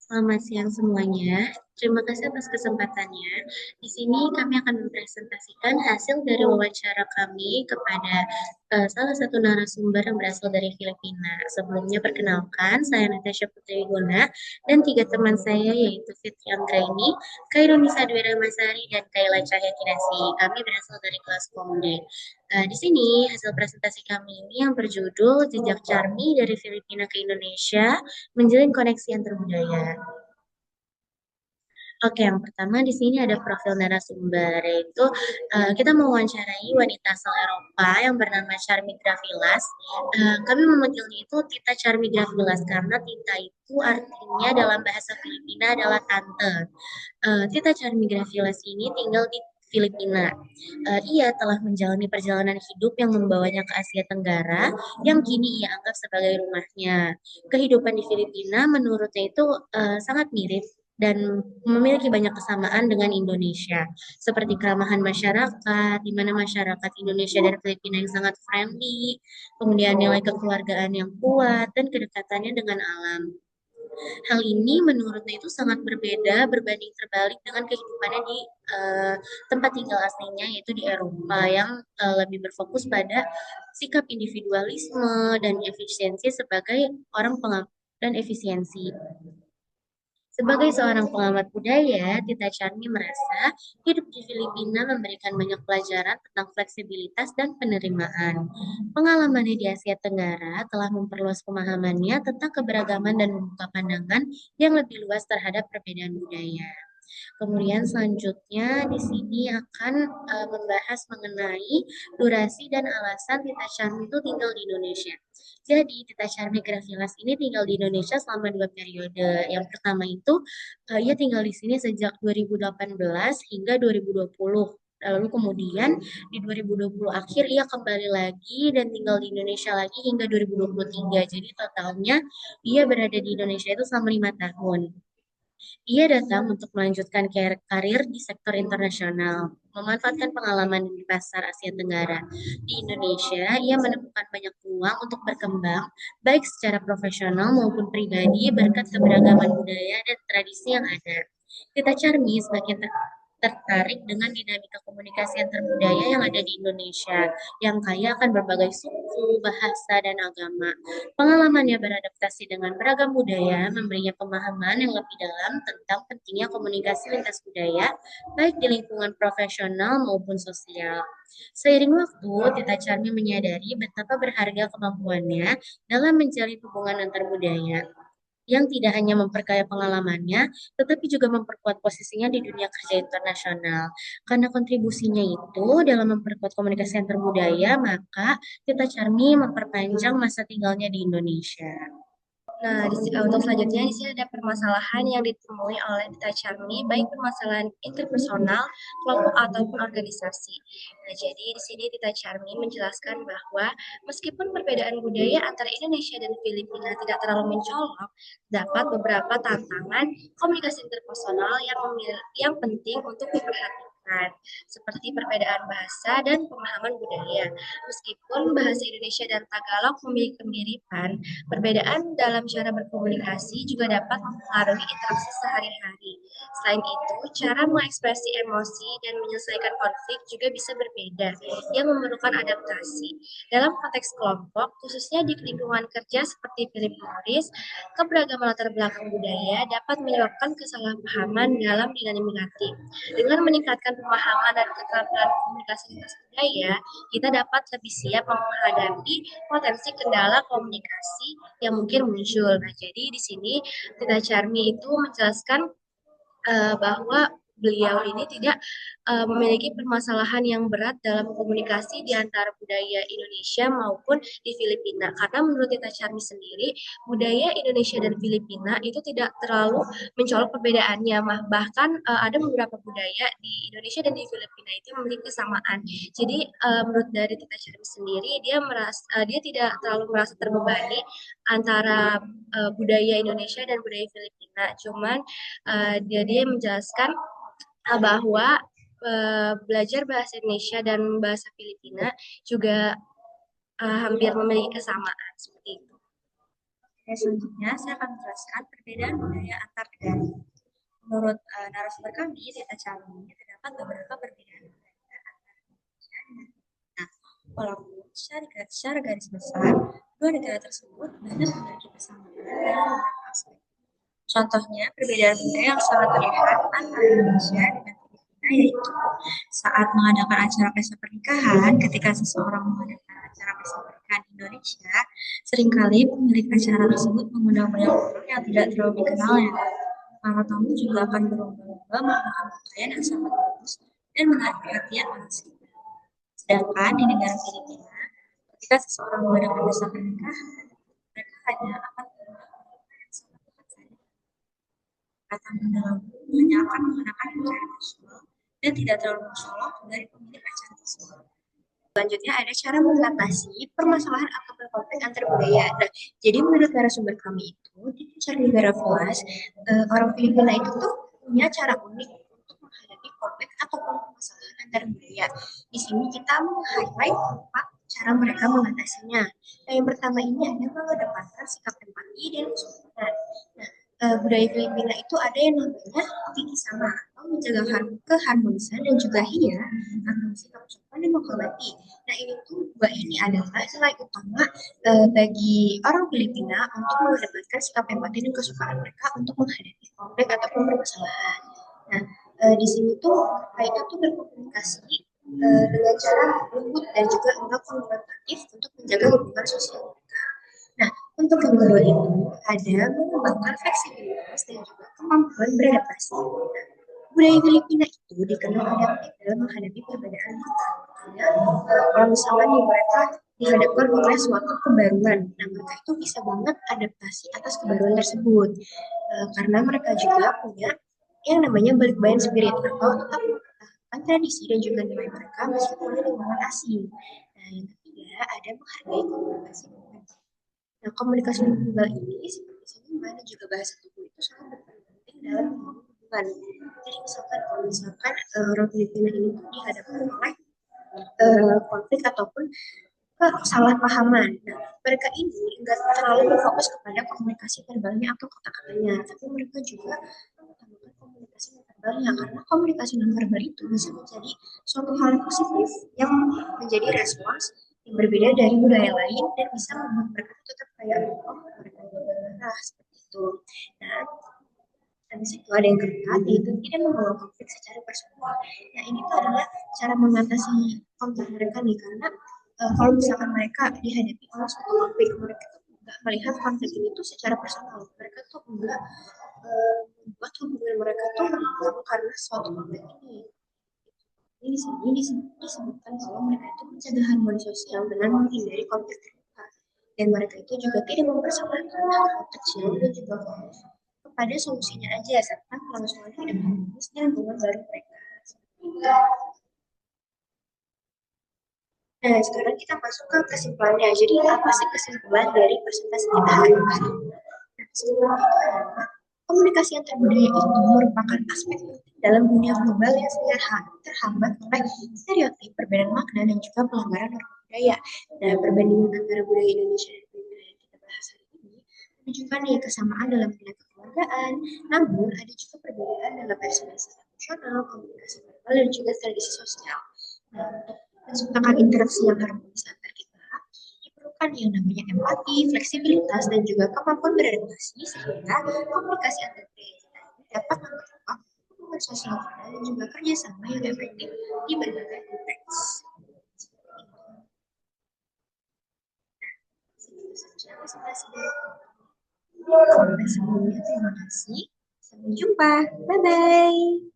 Selamat siang semuanya. Terima kasih atas kesempatannya. Di sini kami akan mempresentasikan hasil dari wawancara kami kepada salah satu narasumber yang berasal dari Filipina. Sebelumnya perkenalkan, saya Natasha Putri Guna dan tiga teman saya yaitu Fitri Anggraini, Kairunisa Dwi Ramasari, dan Kayla Cahya Kinasi. Kami berasal dari kelas Komde. Di sini hasil presentasi kami ini yang berjudul Jejak Charmi dari Filipina ke Indonesia menjalin koneksi antar budaya. Oke, yang pertama di sini ada profil narasumber, yaitu kita mewawancarai wanita asal Eropa yang bernama Charmi Gravilas. Kami memanggilnya itu Tita Charmi Gravilas karena Tita itu artinya dalam bahasa Filipina adalah tante. Tita Charmi Gravilas ini tinggal di Filipina. Ia telah menjalani perjalanan hidup yang membawanya ke Asia Tenggara, yang kini ia anggap sebagai rumahnya. Kehidupan di Filipina menurutnya itu sangat mirip dan memiliki banyak kesamaan dengan Indonesia, seperti keramahan masyarakat, di mana masyarakat Indonesia dan Filipina yang sangat friendly, kemudian nilai kekeluargaan yang kuat, dan kedekatannya dengan alam. Hal ini menurutnya itu sangat berbeda, berbanding terbalik dengan kehidupannya di eh, tempat tinggal aslinya, yaitu di Eropa, yang lebih berfokus pada sikap individualisme dan efisiensi sebagai orang pengamat dan efisiensi. Sebagai seorang pengamat budaya, Tita Charmi merasa hidup di Filipina memberikan banyak pelajaran tentang fleksibilitas dan penerimaan. Pengalamannya di Asia Tenggara telah memperluas pemahamannya tentang keberagaman dan membuka pandangan yang lebih luas terhadap perbedaan budaya. Kemudian selanjutnya di sini akan membahas mengenai durasi dan alasan Tita Charmi itu tinggal di Indonesia. Jadi Tita Charmi Gravilas ini tinggal di Indonesia selama dua periode. Yang pertama itu ia tinggal di sini sejak 2018 hingga 2020. Lalu kemudian di 2020 akhir ia kembali lagi dan tinggal di Indonesia lagi hingga 2023. Jadi totalnya ia berada di Indonesia itu selama 5 tahun. Ia datang untuk melanjutkan karir di sektor internasional, memanfaatkan pengalaman di pasar Asia Tenggara. Di Indonesia, ia menemukan banyak peluang untuk berkembang, baik secara profesional maupun pribadi, berkat keberagaman budaya dan tradisi yang ada. Kita Charmi semakin tertarik dengan dinamika komunikasi antar budaya yang ada di Indonesia, yang kaya akan berbagai suku, bahasa, dan agama. Pengalamannya beradaptasi dengan beragam budaya memberinya pemahaman yang lebih dalam tentang pentingnya komunikasi lintas budaya, baik di lingkungan profesional maupun sosial. Seiring waktu, Tita Charmi menyadari betapa berharga kemampuannya dalam menjalin hubungan antar budaya yang tidak hanya memperkaya pengalamannya, tetapi juga memperkuat posisinya di dunia kerja internasional. Karena kontribusinya itu dalam memperkuat komunikasi antar budaya, maka Tita Charmi memperpanjang masa tinggalnya di Indonesia. Nah, untuk selanjutnya di sini ada permasalahan yang ditemui oleh Tita Charmi, baik permasalahan interpersonal, kelompok ataupun organisasi. Nah, jadi di sini Tita Charmi menjelaskan bahwa meskipun perbedaan budaya antara Indonesia dan Filipina tidak terlalu mencolok, dapat beberapa tantangan komunikasi interpersonal yang penting untuk diperhatikan, seperti perbedaan bahasa dan pemahaman budaya. Meskipun bahasa Indonesia dan Tagalog memiliki kemiripan, perbedaan dalam cara berkomunikasi juga dapat mempengaruhi interaksi sehari-hari. Selain itu, cara mengekspresi emosi dan menyelesaikan konflik juga bisa berbeda, yang memerlukan adaptasi. Dalam konteks kelompok, khususnya di lingkungan kerja seperti Philip Morris, keberagaman latar belakang budaya dapat menyebabkan kesalahpahaman dalam dinamika tim. Dengan meningkatkan pemahaman dan keterampilan komunikasi lintas budaya, kita dapat lebih siap menghadapi potensi kendala komunikasi yang mungkin muncul. Nah, jadi di sini Tita Charmi itu menjelaskan bahwa beliau ini tidak memiliki permasalahan yang berat dalam komunikasi di antara budaya Indonesia maupun di Filipina. Karena menurut Tita Charmi sendiri, budaya Indonesia dan Filipina itu tidak terlalu mencolok perbedaannya. Bahkan ada beberapa budaya di Indonesia dan di Filipina itu memiliki kesamaan. Jadi menurut dari Tita Charmi sendiri, dia tidak terlalu merasa terbebani antara budaya Indonesia dan budaya Filipina. Cuman dia menjelaskan bahwa belajar bahasa Indonesia dan bahasa Filipina juga hampir memiliki kesamaan seperti itu. Oke, selanjutnya saya akan menjelaskan perbedaan budaya antar Dan menurut narasumber kami, Tita Charmi, terdapat beberapa perbedaan antara Indonesia dan Filipina. Walaupun secara garis besar, dua negara tersebut banyak memiliki kesamaan dalam beberapa aspek. Contohnya, perbedaan budaya yang sangat terlihat antara Indonesia dengan Filipina yaitu saat mengadakan acara pesta pernikahan, ketika seseorang mengadakan acara pesta pernikahan di Indonesia, seringkali pemilik acara tersebut mengundang banyak orang yang tidak terlalu dikenalnya. Para tamu juga akan berlomba-lomba menggunakan pakaian yang sangat bagus dan menarik perhatian langsung. Sedangkan di negara Filipina, ketika seseorang mengadakan pesta pernikahan, mereka hanya akan menggunakan pakaian yang sangat tepat saja. Datang dalam hanya akan mengenakan pakaian casual dan tidak terlalu mencolok dari pemilik acara tersebut. Selanjutnya ada cara mengatasi permasalahan atau konflik antar budaya. Nah, jadi menurut narasumber kami itu, di cara negara Velas, orang Filipina itu tuh punya cara unik untuk menghadapi konflik ataupun permasalahan antar budaya. Di sini kita meng-highlight empat cara mereka mengatasinya. Nah, yang pertama ini ada mengedepankan sikap empati dan kesopanan. Nah, budaya Filipina itu ada yang namanya Kikisama atau menjaga keharmonisan dan juga hia atau sikap sopan dan menghormati. Nah, ini tuh dua ini adalah nilai utama bagi orang Filipina untuk mengedepankan sikap empati dan kesukaan mereka untuk menghadapi konflik ataupun permasalahan. Nah, di sini tuh mereka tuh berkomunikasi dengan cara lembut dan juga enggak konfrontatif untuk menjaga hubungan sosial mereka. Nah, untuk yang kedua itu ada mengembangkan fleksibilitas dan juga kemampuan beradaptasi. Nah, budaya Filipina itu dikenal adaptif dalam menghadapi perbedaan kita. Kalau misalnya nih mereka dihadapkan oleh suatu kebaruan, nah mereka itu bisa banget adaptasi atas kebaruan tersebut. Karena mereka juga punya yang namanya balik bayan spirit atau tetap mempertahankan tradisi dan juga nilai mereka meskipun di lingkungan asing. Nah, yang ketiga ada menghargai komunikasi. Nah, komunikasi nonverbal ini seperti senyuman dan juga bahasa tubuh itu sangat berperan penting dalam membangun hubungan. Jadi misalkan kalau misalkan orang Filipina ini tuh dihadapkan oleh konflik ataupun kesalahpahaman. Nah, mereka ini enggak terlalu berfokus kepada komunikasi verbalnya atau kata-katanya, tapi mereka juga mengutamakan komunikasi nonverbalnya karena komunikasi nonverbal itu bisa menjadi suatu hal yang positif yang menjadi respons yang berbeda dari budaya lain dan bisa membuat mereka tetap kayak oh mereka itu marah seperti itu. Nah, habis itu ada yang keempat, yaitu tidak membawa konflik secara personal. Nah, ini tuh adalah cara mengatasi konflik mereka nih, karena kalau misalkan mereka dihadapi oleh suatu konflik, mereka tuh nggak melihat konflik ini tuh secara personal. Mereka tuh enggak membuat hubungan mereka tuh renggang karena suatu konflik ini. Ini disebutkan bahwa mereka itu mencegah harmoni sosial dengan menghindari konflik terbuka. Dan mereka itu juga tidak mempersoalkan hal-hal kecil dan juga kepada solusinya aja serta kelangsungan hidup harmonis dan hubungan baru mereka. Nah, sekarang kita masuk ke kesimpulannya. Jadi, apa sih kesimpulan dari presentasi kita hari ini? Nah, kesimpulan itu adalah komunikasi antar budaya itu merupakan aspek penting dalam dunia global yang terhambat oleh stereotip, perbedaan makna, dan juga pelanggaran norma budaya. Nah, perbandingan antara budaya Indonesia dan budaya yang kita bahas hari ini menunjukkan nih kesamaan dalam nilai kekeluargaan, namun ada juga perbedaan dalam ekspresi emosional, komunikasi verbal, dan juga tradisi sosial. Nah, untuk menciptakan interaksi yang harmonis antar kita, diperlukan yang namanya empati, fleksibilitas, dan juga kemampuan beradaptasi sehingga komunikasi antar budaya kita ini dapat memperkuat hubungan sosial kita dan juga kerjasama yang efektif di berbagai konteks. Segitu saja presentasi dari Sampai sebelumnya, terima kasih. Sampai jumpa. Bye-bye.